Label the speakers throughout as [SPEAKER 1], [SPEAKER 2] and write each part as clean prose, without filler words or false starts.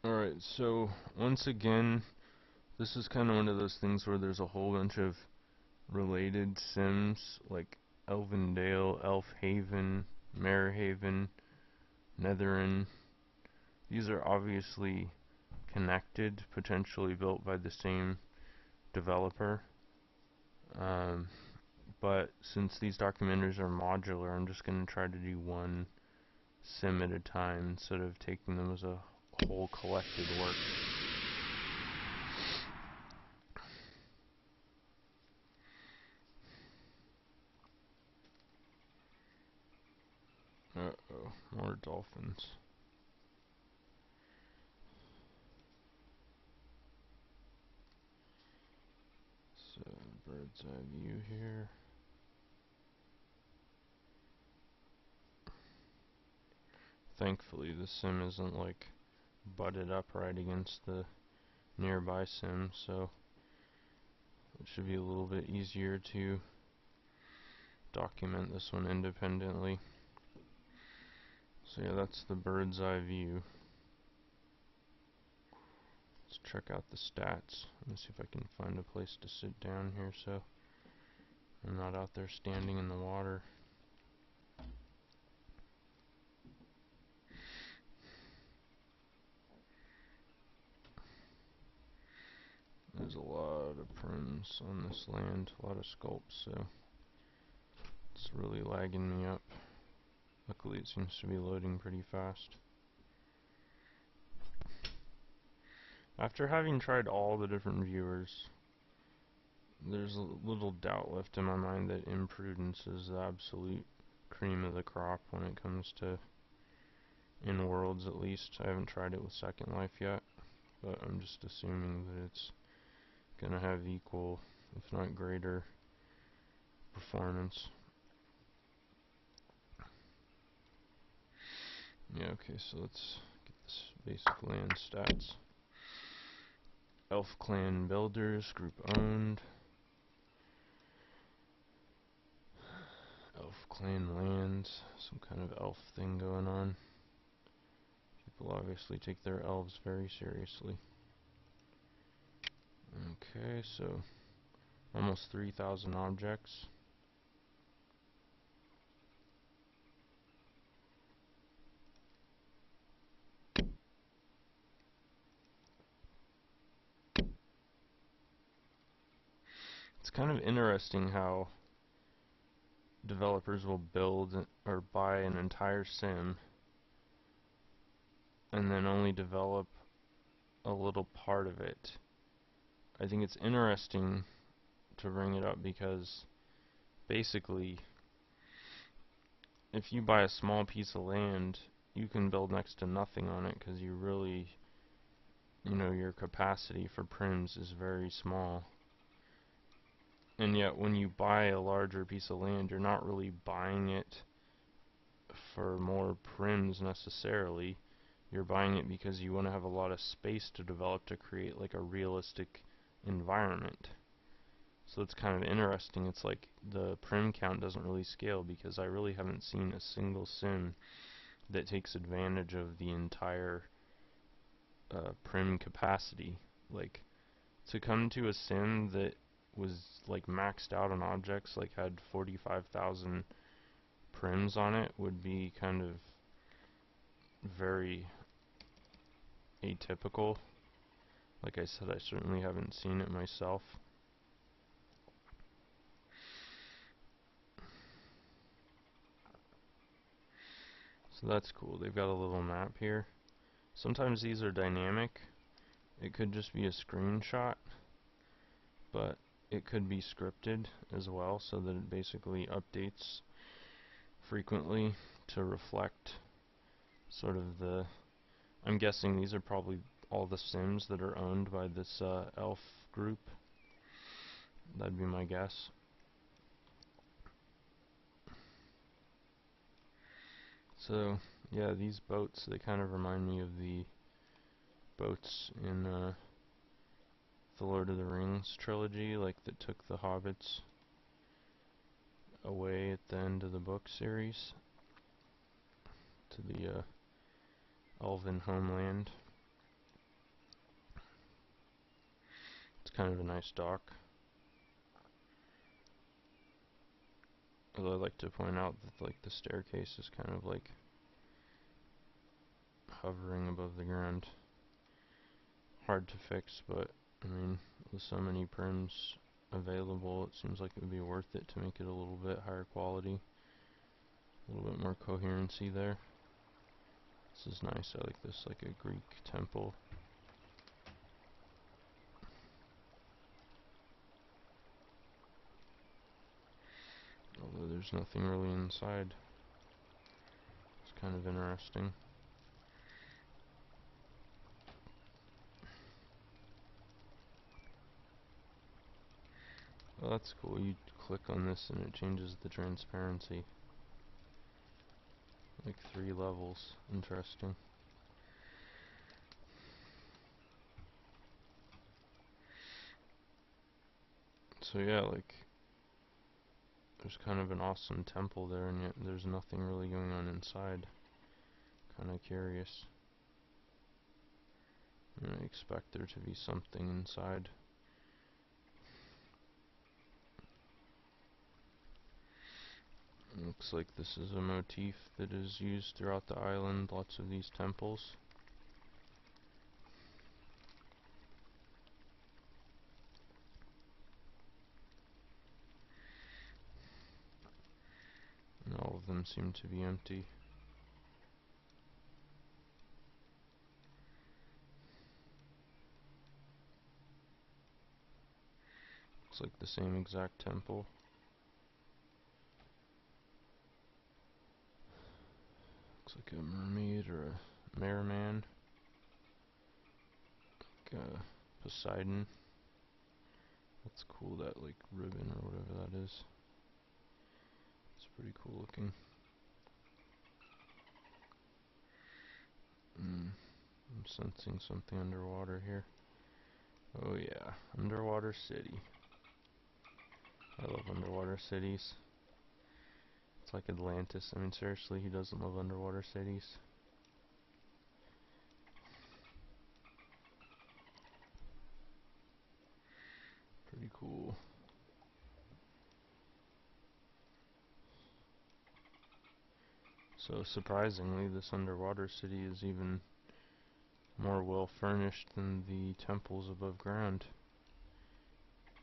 [SPEAKER 1] Alright, so once again, this is kind of one of those things where there's a whole bunch of related sims, like Elvendale, Elfhaven, MerHaven, Netherin. These are obviously connected, potentially built by the same developer. Um, but since these documentaries are modular, I'm just going to try to do one sim at a time instead of taking them as a whole collected work. Uh-oh, more dolphins. So, bird's eye view here. Thankfully, the sim isn't like butted up right against the nearby sim, so it should be a little bit easier to document this one independently. So yeah, that's the bird's eye view. Let's check out the stats. Let me see if I can find a place to sit down here so I'm not out there standing in the water. There's a lot of prims on this land, a lot of sculpts, so it's really lagging me up. Luckily it seems to be loading pretty fast. After having tried all the different viewers, there's a little doubt left in my mind that Imprudence is the absolute cream of the crop when it comes to InWorldz, at least. I haven't tried it with Second Life yet, but I'm just assuming that it's gonna have equal, if not greater, performance. Yeah, okay, so let's get this basic land stats. Elf Clan Builders, group owned. Elf Clan lands, some kind of elf thing going on. People obviously take their elves very seriously. Okay, so almost 3,000 objects. It's kind of interesting how developers will build or buy an entire sim and then only develop a little part of it. I think it's interesting to bring it up because basically if you buy a small piece of land, you can build next to nothing on it because you really, your capacity for prims is very small. And yet when you buy a larger piece of land, you're not really buying it for more prims necessarily. You're buying it because you want to have a lot of space to develop to create like a realistic environment. So it's kind of interesting. It's like the prim count doesn't really scale because I really haven't seen a single sim that takes advantage of the entire prim capacity. Like to come to a sim that was like maxed out on objects, like had 45,000 prims on it, would be kind of very atypical. Like I said, I certainly haven't seen it myself. So that's cool. They've got a little map here. Sometimes these are dynamic. It could just be a screenshot, but it could be scripted as well, so that it basically updates frequently to reflect sort of the... I'm guessing these are probably all the sims that are owned by this elf group. That'd be my guess. So, yeah, these boats, they kind of remind me of the boats in the Lord of the Rings trilogy, like that took the hobbits away at the end of the book series to the elven homeland. kind of a nice dock. Although I like to point out that like the staircase is kind of like hovering above the ground. Hard to fix, but I mean, with so many prims available, it seems like it would be worth it to make it a little bit higher quality, a little bit more coherency there. This is nice. I like this, like a Greek temple. Although there's nothing really inside. It's kind of interesting. Well, that's cool. You click on this and it changes the transparency. Like 3 levels. Interesting. So yeah, like, there's kind of an awesome temple there, and yet there's nothing really going on inside. Kind of curious. I expect there to be something inside. Looks like this is a motif that is used throughout the island, lots of these temples. And all of them seem to be empty. Looks like the same exact temple. Looks like a mermaid or a merman. Like Poseidon. That's cool, that like ribbon or whatever that is. It's pretty cool looking. I'm sensing something underwater here. Oh yeah, underwater city. I love underwater cities. It's like Atlantis. I mean, seriously, who doesn't love underwater cities? Pretty cool. So surprisingly, this underwater city is even more well furnished than the temples above ground.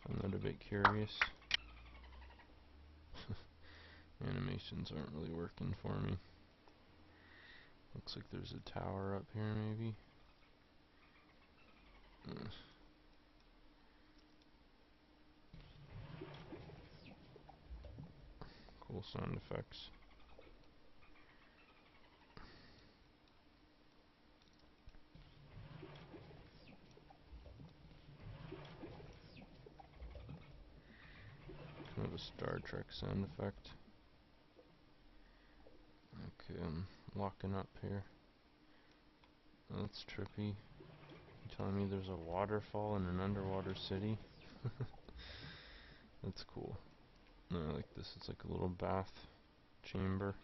[SPEAKER 1] I'm not a bit curious. Animations aren't really working for me. Looks like there's a tower up here, maybe. Cool sound effects. Kind of a Star Trek sound effect. Okay, I'm locking up here. That's trippy. You telling me there's a waterfall in an underwater city? That's cool. No, I like this. It's like a little bath chamber.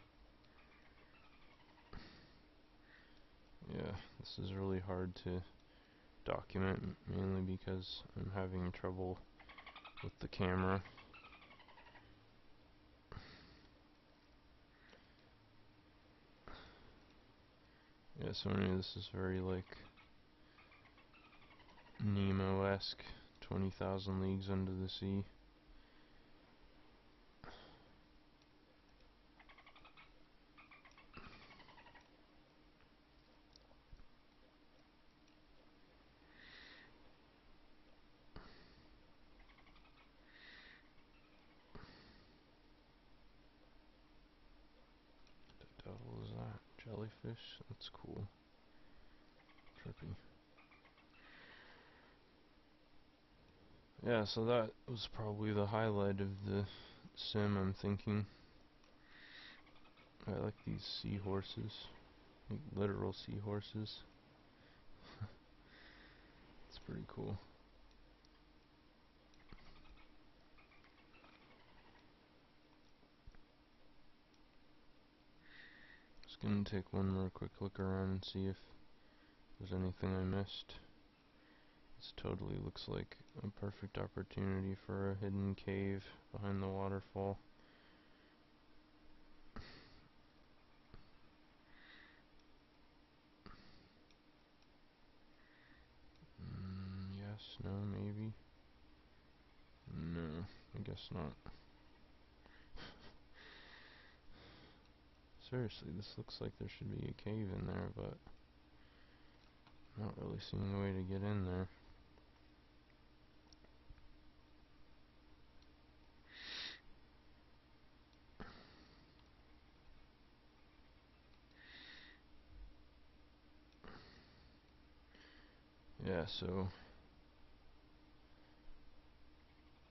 [SPEAKER 1] Yeah, this is really hard to document, mainly because I'm having trouble with the camera. Yeah, so anyway, this is very like Nemo-esque, 20,000 Leagues Under the Sea. The devil is that? Jellyfish? That's cool. Trippy. Yeah, so that was probably the highlight of the sim, I'm thinking. I like these seahorses. Like literal seahorses. It's pretty cool. Just gonna take one more quick look around and see if there's anything I missed. This totally looks like a perfect opportunity for a hidden cave behind the waterfall. Yes, no, maybe. No, I guess not. Seriously, this looks like there should be a cave in there, but not really seeing a way to get in there. Yeah, so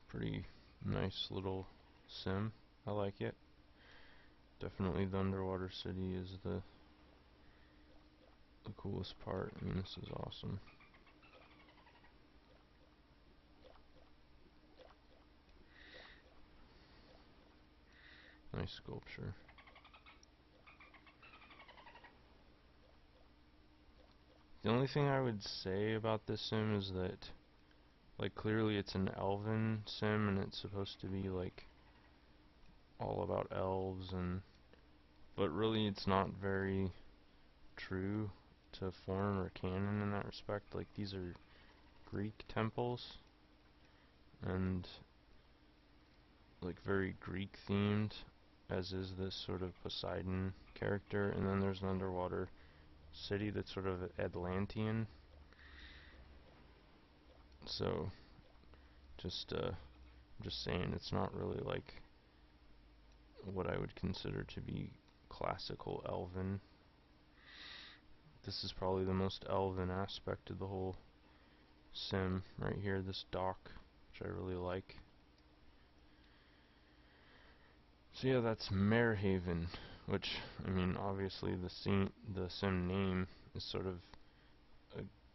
[SPEAKER 1] pretty nice little sim. I like it. Definitely the underwater city is the coolest part. I mean, this is awesome. Nice sculpture. The only thing I would say about this sim is that, like, clearly it's an elven sim and it's supposed to be, like, all about elves, but really it's not very true to form or canon in that respect. Like, these are Greek temples and, like, very Greek themed, as is this sort of Poseidon character, and then there's an underwater city that's sort of Atlantean. So just saying, it's not really like what I would consider to be classical elven. This is probably the most elven aspect of the whole sim right here, this dock, which I really like. So yeah, that's MerHaven, which, I mean, obviously the sim name is sort of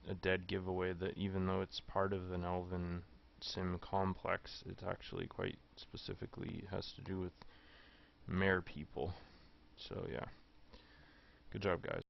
[SPEAKER 1] a dead giveaway that even though it's part of an elven sim complex, it actually quite specifically has to do with mer people. So yeah, good job guys.